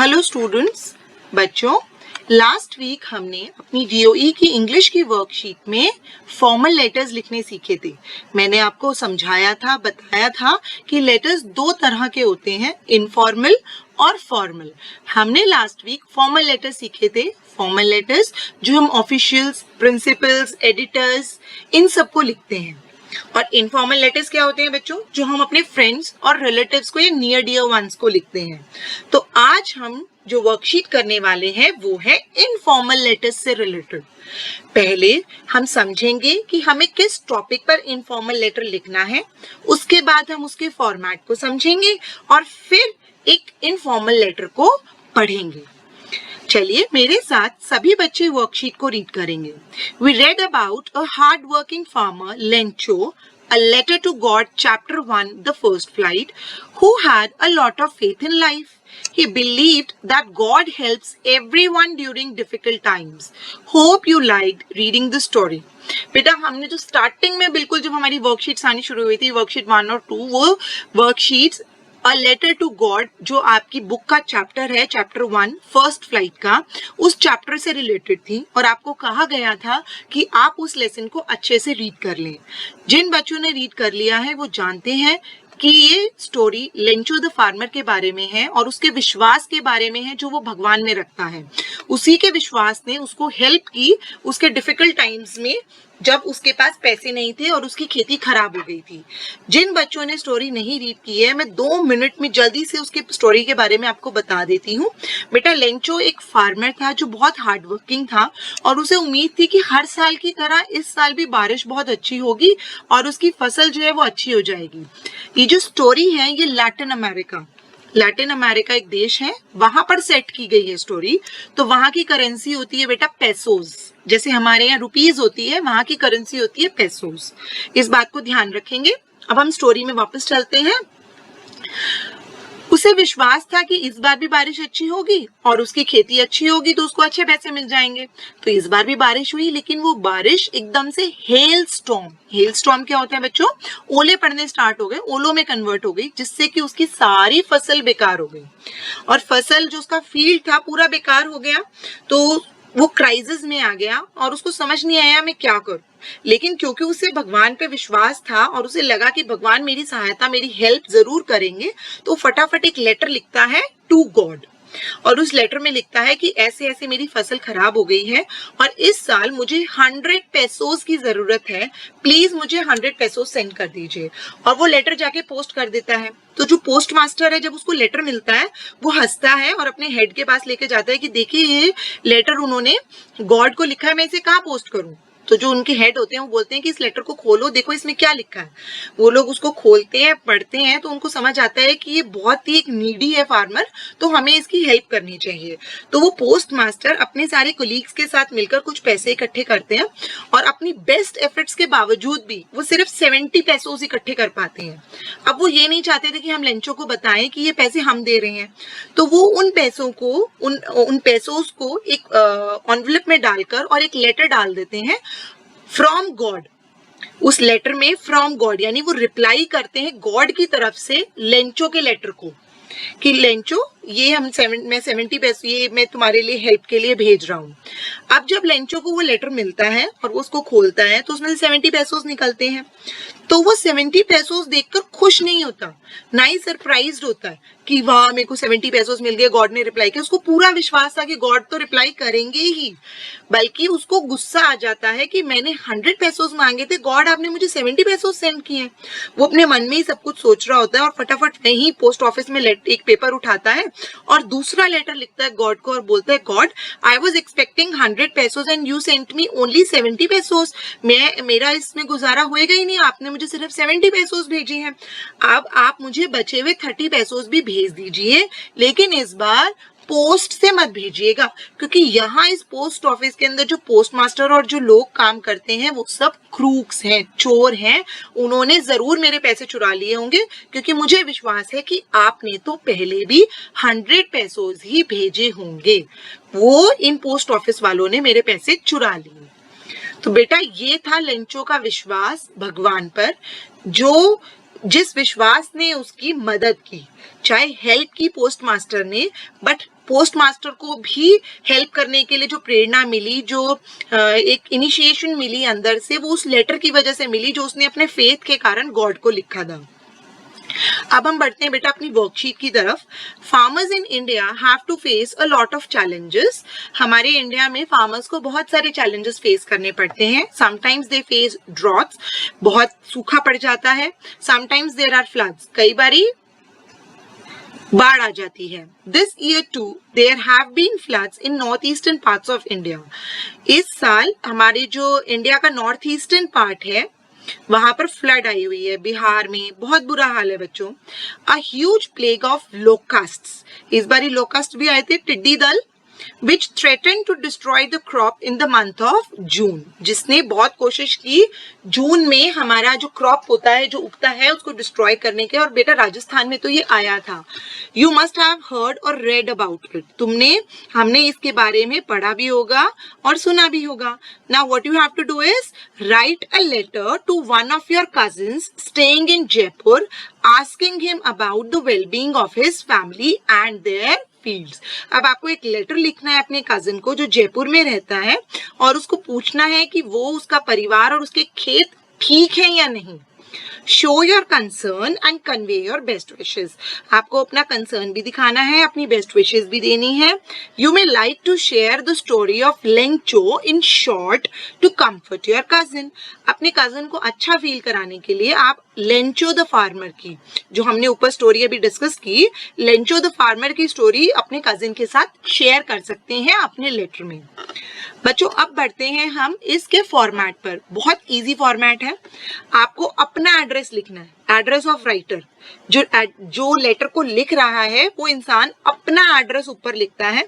Hello students, बच्चों, last week हमने अपनी डीओई की इंग्लिश की वर्कशीट में फॉर्मल लेटर्स लिखने सीखे थे। मैंने आपको समझाया था, बताया था कि लेटर्स दो तरह के होते हैं, इनफॉर्मल और फॉर्मल। हमने लास्ट वीक फॉर्मल लेटर्स सीखे थे। फॉर्मल लेटर्स जो हम ऑफिशियल्स, प्रिंसिपल्स, एडिटर्स इन सबको लिखते हैं। और इनफॉर्मल लेटर्स क्या होते हैं बच्चों? जो हम अपने फ्रेंड्स और रिलेटिव्स को या नियर डियर वंस को लिखते हैं। तो आज हम जो वर्कशीट करने वाले हैं वो है इनफॉर्मल लेटर्स से रिलेटेड। पहले हम समझेंगे कि हमें किस टॉपिक पर इनफॉर्मल लेटर लिखना है, उसके बाद हम उसके फॉर्मेट को समझेंगे और फिर एक इनफॉर्मल लेटर को पढ़ेंगे। चलिए मेरे साथ सभी बच्चे वर्कशीट को रीड करेंगे। We read about a hard-working farmer, Lencho, a letter to God, chapter 1, the first flight, who had a lot of faith in life. He believed that God helps everyone during difficult times. Hope you liked reading the story. बेटा हमने जो starting में बिल्कुल जब हमारी worksheets आनी शुरू हुई थी, वर्कशीट 1 और 2, वो worksheets a letter to God जो आपकी बुक का चैप्टर है, चैप्टर 1 फर्स्ट फ्लाइट का, उस चैप्टर से रिलेटेड थी और आपको कहा गया था कि आप उस लेसन को अच्छे से रीड कर लें। जिन बच्चों ने रीड कर लिया है वो जानते हैं कि ये स्टोरी लेंचो द फार्मर के बारे में है और उसके विश्वास के बारे में है जो वो भगवान में रखता है। उसी के विश्वास ने उसको हेल्प की उसके डिफिकल्ट टाइम्स में, जब उसके पास पैसे नहीं थे और उसकी खेती खराब हो गई थी। जिन बच्चों ने स्टोरी नहीं रीड की है, मैं 2 मिनट में जल्दी से उसकी स्टोरी के बारे में आपको बता देती हूँ। बेटा लेंचो एक फार्मर था जो बहुत हार्ड वर्किंग था और उसे उम्मीद थी कि हर साल की तरह इस साल भी बारिश बहुत अच्छी होगी और उसकी फसल जो है वो अच्छी हो जाएगी। ये जो स्टोरी है ये लैटिन अमेरिका एक देश है, वहां पर सेट की गई है स्टोरी। तो वहां की करेंसी होती है बेटा पेसोस, जैसे हमारे यहाँ रुपीज होती है, वहां की करेंसी होती है पेसोस। इस बात को ध्यान रखेंगे। अब हम स्टोरी में वापस चलते हैं। उसे विश्वास था कि इस बार भी बारिश अच्छी होगी और उसकी खेती अच्छी होगी तो उसको अच्छे पैसे मिल जाएंगे। तो इस बार भी बारिश हुई, लेकिन वो बारिश एकदम से हेल स्टॉर्म क्या होता है बच्चों? ओले पड़ने स्टार्ट हो गए, ओलों में कन्वर्ट हो गई, जिससे कि उसकी सारी फसल बेकार हो गई और फसल जो उसका फील्ड था पूरा बेकार हो गया। तो वो क्राइसिस में आ गया और उसको समझ नहीं आया मैं क्या करूं। लेकिन क्योंकि उसे भगवान पे विश्वास था और उसे लगा कि भगवान मेरी सहायता, मेरी हेल्प जरूर करेंगे, तो फटाफट एक लेटर लिखता है टू गॉड और उस लेटर में लिखता है कि ऐसे ऐसे मेरी फसल खराब हो गई है और इस साल मुझे 100 पेसोस की जरूरत है, प्लीज मुझे 100 पेसोस सेंड कर दीजिए। और वो लेटर जाके पोस्ट कर देता है। तो जो पोस्ट मास्टर है, जब उसको लेटर मिलता है वो हंसता है और अपने हेड के पास लेके जाता है कि देखिए ये लेटर उन्होंने गॉड को लिखा है, मैं इसे कहाँ पोस्ट करूं। तो जो उनके हेड होते हैं वो बोलते हैं कि इस लेटर को खोलो, देखो इसमें क्या लिखा है। वो लोग उसको खोलते हैं, पढ़ते हैं, तो उनको समझ आता है कि ये बहुत ही एक नीडी है फार्मर, तो हमें इसकी हेल्प करनी चाहिए। तो वो पोस्ट मास्टर अपने सारे कोलीग्स के साथ मिलकर कुछ पैसे इकट्ठे करते हैं और अपनी बेस्ट एफर्ट्स के बावजूद भी वो सिर्फ 70 पेसोस इकट्ठे कर पाते हैं। अब वो ये नहीं चाहते थे कि हम लेंचो को बताएं कि ये पैसे हम दे रहे हैं, तो वो उन पैसों को, उन पेसोस को एक एनवलप में डालकर और एक लेटर डाल देते हैं फ्रॉम गॉड। उस लेटर में फ्रॉम गॉड यानी वो रिप्लाई करते हैं गॉड की तरफ से लेंचो के लेटर को कि लेंचो ये मैं 70 पैसे ये मैं तुम्हारे लिए हेल्प के लिए भेज रहा हूँ। अब जब लेंचो को वो लेटर मिलता है और वो उसको खोलता है तो उसमें 70 पेसोस निकलते हैं। तो वो 70 पेसोस देखकर खुश नहीं होता, ना ही सरप्राइज्ड होता है कि वाह मेरे को 70 पेसोस मिल गए, गॉड ने रिप्लाई किया। उसको पूरा विश्वास था कि गॉड तो रिप्लाई करेंगे ही, बल्कि उसको गुस्सा आ जाता है कि मैंने 100 पेसोस मांगे थे, गॉड आपने मुझे 70 पेसोस सेंड किए। वो अपने मन में ही सब कुछ सोच रहा होता है और फटाफट नहीं पोस्ट ऑफिस में एक पेपर उठाता है और दूसरा लेटर लिखता है गॉड को और बोलता है God I was expecting 100 pesos and you sent me only 70 pesos. मेरा इसमें गुजारा होएगा ही नहीं, आपने मुझे सिर्फ 70 पेसोस भेजे हैं। अब आप मुझे बचे हुए 30 पेसोस भी भेज दीजिए, लेकिन इस बार पोस्ट से मत भेजिएगा, क्योंकि यहाँ इस पोस्ट ऑफिस के अंदर जो पोस्ट मास्टर और जो लोग काम करते हैं वो सब क्रूक्स हैं, चोर हैं। उन्होंने जरूर मेरे पैसे चुरा लिए होंगे, क्योंकि मुझे विश्वास है कि आपने तो पहले भी 100 पेसोस ही भेजे होंगे। वो इन पोस्ट ऑफिस वालों ने मेरे पैसे चुरा लिए। तो बेटा ये था लेंचो का विश्वास भगवान पर, जो जिस विश्वास ने उसकी मदद की, चाहे हेल्प की पोस्ट मास्टर ने, बट पोस्ट मास्टर को भी हेल्प करने के लिए जो प्रेरणा मिली, जो एक इनिशिएशन मिली अंदर से, वो उस लेटर की वजह से मिली जो उसने अपने फेथ के कारण गॉड को लिखा था। अब हम बढ़ते हैं बेटा अपनी वर्कशीट की तरफ। Farmers in India have to face a lot of challenges. हमारे इंडिया में फार्मर्स को बहुत सारे चैलेंजेस फेस करने पड़ते हैं। समटाइम्स दे फेस ड्रॉट्स, बहुत सूखा पड़ जाता है। समटाइम्स देयर आर फ्लड्स, कई बारी बाढ़ आ जाती है। This year too there have been floods in north eastern parts of India. इस साल हमारे जो इंडिया का नॉर्थ ईस्टर्न पार्ट है वहां पर फ्लड आई हुई है। बिहार में बहुत बुरा हाल है बच्चों। अ ह्यूज प्लेग ऑफ लोकास्ट्स, इस बार लोकास्ट भी आए थे, टिड्डी दल, which threatened to destroy the crop in the month of June, जिसने बहुत कोशिश की जून में हमारा जो क्रॉप होता है, जो उगता है, उसको डिस्ट्रॉय करने के। और बेटा राजस्थान में तो ये आया था। यू मस्ट हैव हर्ड और रेड अबाउट इट, हमने इसके बारे में पढ़ा भी होगा और सुना भी होगा। Now what you have to do is write a letter to one of your cousins staying in Jaipur, asking him about the well-being of his family and their fields। अब आपको एक लेटर लिखना है अपने कजिन को जो जयपुर में रहता है, और उसको पूछना है कि वो, उसका परिवार और उसके खेत ठीक है या नहीं। Show your concern and convey your best wishes, आपको अपना कंसर्न भी दिखाना है, अपनी बेस्ट विशेस भी देनी है। You may like to share the story of Lencho in short to comfort your cousin, अपने कजिन को अच्छा फील कराने के लिए आप लेंचो द फार्मर की, जो हमने ऊपर स्टोरी अभी डिस्कस की, लेंचो द फार्मर की स्टोरी अपने कजिन के साथ शेयर कर सकते हैं अपने लेटर में। बच्चों अब बढ़ते हैं हम इसके फॉर्मेट पर। बहुत इजी फॉर्मेट है। आपको अपना एड्रेस लिखना है, एड्रेस ऑफ राइटर। जो लेटर को लिख रहा है वो इंसान अपना एड्रेस ऊपर लिखता है,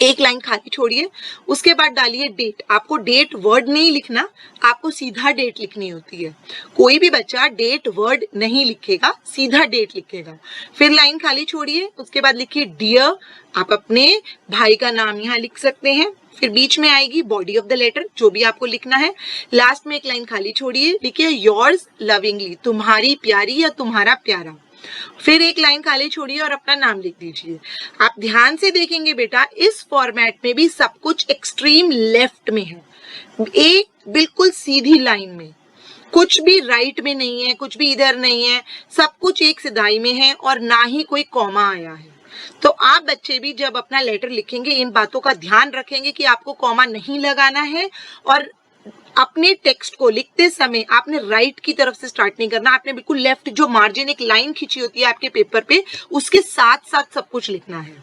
एक लाइन खाली छोड़िए, उसके बाद डालिए डेट। आपको डेट वर्ड नहीं लिखना, आपको सीधा डेट लिखनी होती है। कोई भी बच्चा डेट वर्ड नहीं लिखेगा, सीधा डेट लिखेगा। फिर लाइन खाली छोड़िए, उसके बाद लिखिए डियर, आप अपने भाई का नाम यहाँ लिख सकते हैं। फिर बीच में आएगी बॉडी ऑफ द लेटर, जो भी आपको लिखना है। लास्ट में एक लाइन खाली छोड़िए, लिखिए योर्स लविंगली, तुम्हारी प्यारी या तुम्हारा प्यारा। फिर एक लाइन खाली छोड़िए और अपना नाम लिख दीजिए। आप ध्यान से देखेंगे बेटा, इस फॉर्मेट में भी सब कुछ एक्सट्रीम लेफ्ट में है, एक बिल्कुल सीधी लाइन में, कुछ भी राइट में नहीं है, कुछ भी इधर नहीं है, सब कुछ एक सिधाई में है, और ना ही कोई कॉमा आया है। तो आप बच्चे भी जब अपना लेटर लिखेंगे इन बातों का ध्यान रखेंगे कि आपको कॉमा नहीं लगाना है, और अपने टेक्स्ट को लिखते समय आपने राइट की तरफ से स्टार्ट नहीं करना, आपने बिल्कुल लेफ्ट, जो मार्जिन एक लाइन खींची होती है आपके पेपर पे, उसके साथ साथ सब कुछ लिखना है।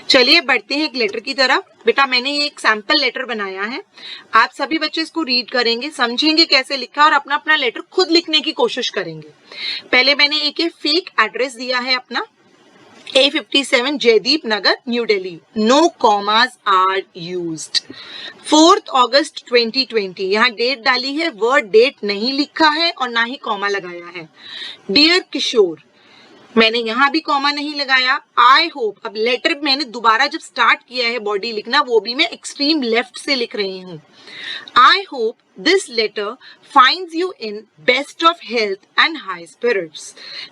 चलिए बढ़ते हैं एक लेटर की तरफ। बेटा मैंने ये एक सैंपल लेटर बनाया है, आप सभी बच्चे इसको रीड करेंगे, समझेंगे कैसे लिखा, और अपना अपना लेटर खुद लिखने की कोशिश करेंगे। पहले मैंने एक फेक एड्रेस दिया है अपना, A57 Jaideep Nagar New Delhi, no commas are used. 4 August 2020, यहाँ डेट डाली है, वर्ड डेट नहीं लिखा है और ना ही कॉमा लगाया है। डियर किशोर, मैंने यहाँ भी कॉमा नहीं लगाया। आई होप, अब लेटर मैंने दोबारा जब स्टार्ट किया है बॉडी लिखना, वो भी मैं एक्सट्रीम लेफ्ट से लिख रही हूँ। I hope this letter finds you in best of health and high spirits।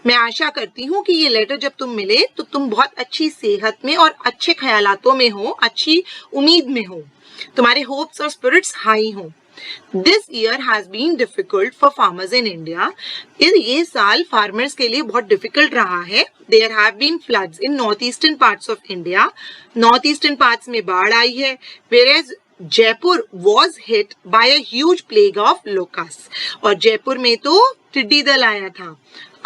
मैं आशा करती हूँ कि ये लेटर जब तुम मिले तो तुम बहुत अच्छी सेहत में और अच्छे ख्यालातों में हो, अच्छी उम्मीद में हो, तुम्हारे होप्स और स्पिरिट्स हाई हो। This year has been difficult for farmers in India। ये साल फार्मर्स के लिए बहुत डिफिकल्ट रहा है। There have been floods in north eastern parts of India। North eastern parts में बाढ़ आई है। Whereas Jaipur was hit by a huge plague of locusts। और जयपुर में तो टिड्डी दल आया था।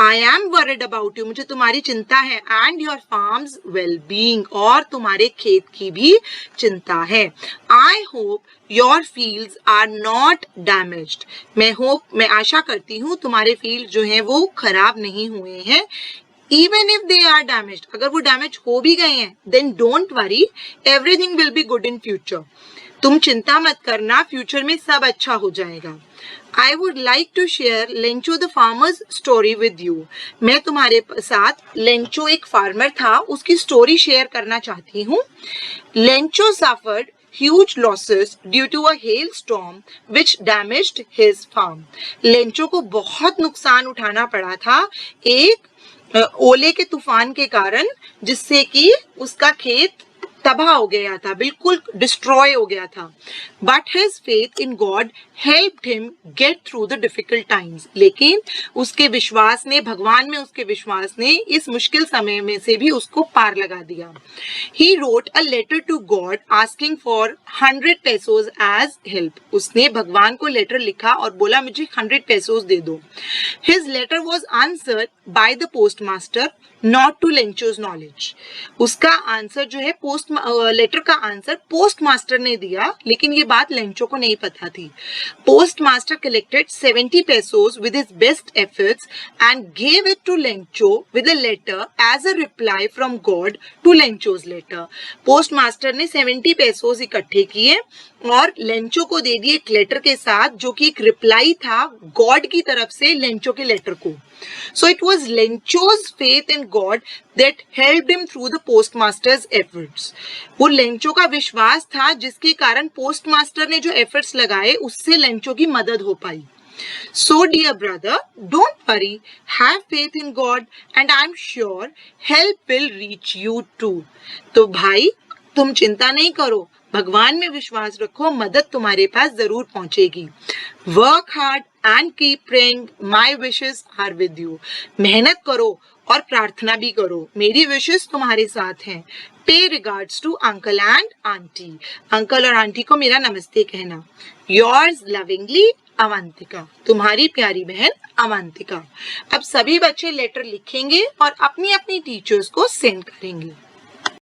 I am worried about you, मुझे तुम्हारी चिंता है, and your farm's well-being, और तुम्हारे खेत की भी चिंता है। I hope your fields are not damaged। मैं आशा करती हूँ तुम्हारे फील्ड जो हैं वो खराब नहीं हुए हैं। Even if they are damaged, अगर वो डैमेज हो भी गए हैं, then don't worry, everything will be good in future। तुम चिंता मत करना, फ्यूचर में सब अच्छा हो जाएगा। I would like to share Lencho the farmers story with you. मैं तुम्हारे साथ, लेंचो एक फार्मर था, उसकी स्टोरी शेयर करना चाहती हूँ। Lencho suffered huge losses due to a hailstorm which damaged his farm. Lencho को बहुत नुकसान उठाना पड़ा था एक ओले के तूफान के कारण, जिससे कि उसका खेत तबाह हो गया था, बिल्कुल डिस्ट्रॉय हो गया था. But his faith in God helped him get through the difficult times. लेकिन उसके विश्वास ने, भगवान में उसके विश्वास ने इस मुश्किल समय में से भी उसको पार लगा दिया. He wrote a letter to God asking for 100 pesos as help. उसने भगवान को लेटर लिखा और बोला मुझे 100 pesos दे दो. His letter was answered by the post master, not to Lencho's knowledge. उसका आंसर जो है लेटर का आंसर पोस्ट मास्टर ने दिया, लेकिन ये बात लेंचो को नहीं पता थी. Post master collected 70 pesos with his best efforts and gave it to Lencho with a letter as a reply from God to Lencho's letter. Post master ने 70 pesos इकट्ठे किए और लेंचो को दे दिए एक लेटर के साथ, जो कि एक रिप्लाई था गॉड की तरफ से लेंचो के लेटर को. So it was Lencho's faith in God that helped him through the postmaster's efforts. वो लेंचो का विश्वास था जिसके कारण पोस्ट मास्टर ने जो एफर्ट्स लगाए उससे लेंचो की मदद हो पाई. So dear brother, don't worry, have faith in God and I'm sure help will reach you too. तो भाई तुम चिंता नहीं करो, भगवान में विश्वास रखो, मदद तुम्हारे पास जरूर पहुंचेगी. Work hard and keep praying, my wishes are with you. मेहनत करो और प्रार्थना भी करो, मेरी विशेस तुम्हारे साथ हैं. Pay regards to uncle and aunty. Uncle और आंटी को मेरा नमस्ते कहना. Yours lovingly Avantika. तुम्हारी प्यारी बहन अवंतिका. अब सभी बच्चे लेटर लिखेंगे और अपनी अपनी टीचर्स को सेंड करेंगे.